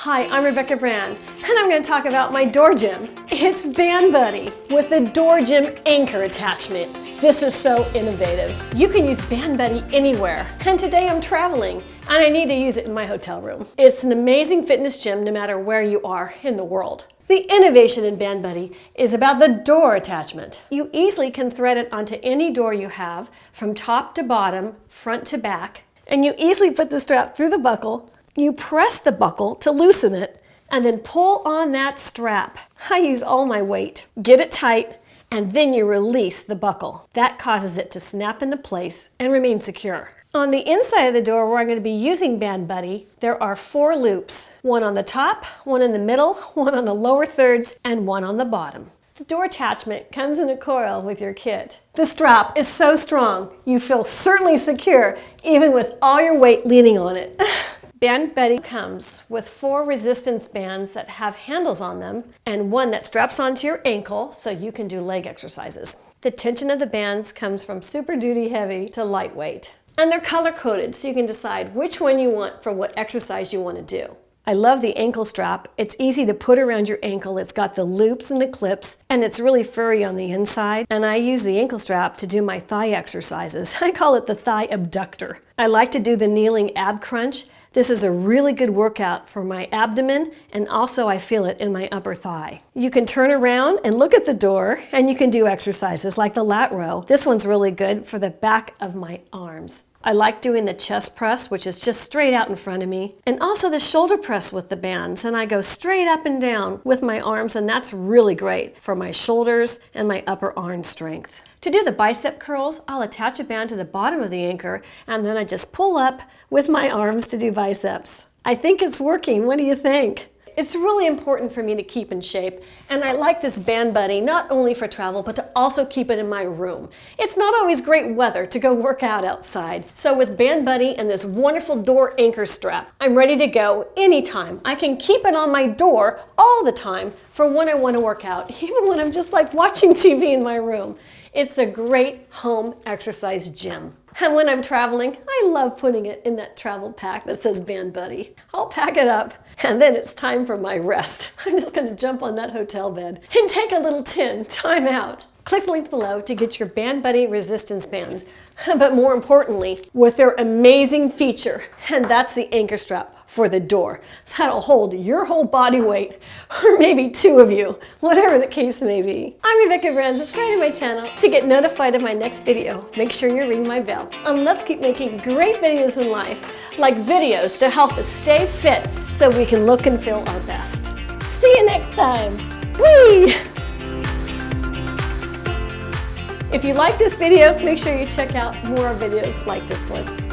Hi, I'm Rebecca Brand, and I'm going to talk about my door gym. It's Bandbuddy with the door gym anchor attachment. This is so innovative. You can use Bandbuddy anywhere, and today I'm traveling, and I need to use it in my hotel room. It's an amazing fitness gym no matter where you are in the world. The innovation in Bandbuddy is about the door attachment. You easily can thread it onto any door you have, from top to bottom, front to back, and you easily put the strap through the buckle. You press the buckle to loosen it and then pull on that strap. I use all my weight. Get it tight and then you release the buckle. That causes it to snap into place and remain secure. On the inside of the door where I'm going to be using Bandbuddy, there are 4 loops. One on the top, one in the middle, one on the lower thirds, and one on the bottom. The door attachment comes in a coil with your kit. The strap is so strong, you feel certainly secure even with all your weight leaning on it. Bandbuddy comes with 4 resistance bands that have handles on them and one that straps onto your ankle so you can do leg exercises. The tension of the bands comes from super duty heavy to lightweight. And they're color coded so you can decide which one you want for what exercise you want to do. I love the ankle strap. It's easy to put around your ankle. It's got the loops and the clips, and it's really furry on the inside. And I use the ankle strap to do my thigh exercises. I call it the thigh abductor. I like to do the kneeling ab crunch. This is a really good workout for my abdomen, and also I feel it in my upper thigh. You can turn around and look at the door, and you can do exercises like the lat row. This one's really good for the back of my arms. I like doing the chest press, which is just straight out in front of me, and also the shoulder press with the bands, and I go straight up and down with my arms, and that's really great for my shoulders and my upper arm strength. To do the bicep curls, I'll attach a band to the bottom of the anchor, and then I just pull up with my arms to do biceps. I think it's working. What do you think? It's really important for me to keep in shape, and I like this Bandbuddy not only for travel, but to also keep it in my room. It's not always great weather to go work out outside. So with Bandbuddy and this wonderful door anchor strap, I'm ready to go anytime. I can keep it on my door all the time for when I want to work out, even when I'm just like watching TV in my room. It's a great home exercise gym. And when I'm traveling, I love putting it in that travel pack that says Bandbuddy. I'll pack it up, and then it's time for my rest. I'm just going to jump on that hotel bed and take a little time out. Click the link below to get your Bandbuddy resistance bands, but more importantly, with their amazing feature, and that's the anchor strap for the door. That'll hold your whole body weight, or maybe 2 of you, whatever the case may be. I'm Rebecca Brand. Subscribe to my channel to get notified of my next video. Make sure you ring my bell. And let's keep making great videos in life, like videos to help us stay fit so we can look and feel our best. See you next time. Whee! If you like this video, make sure you check out more videos like this one.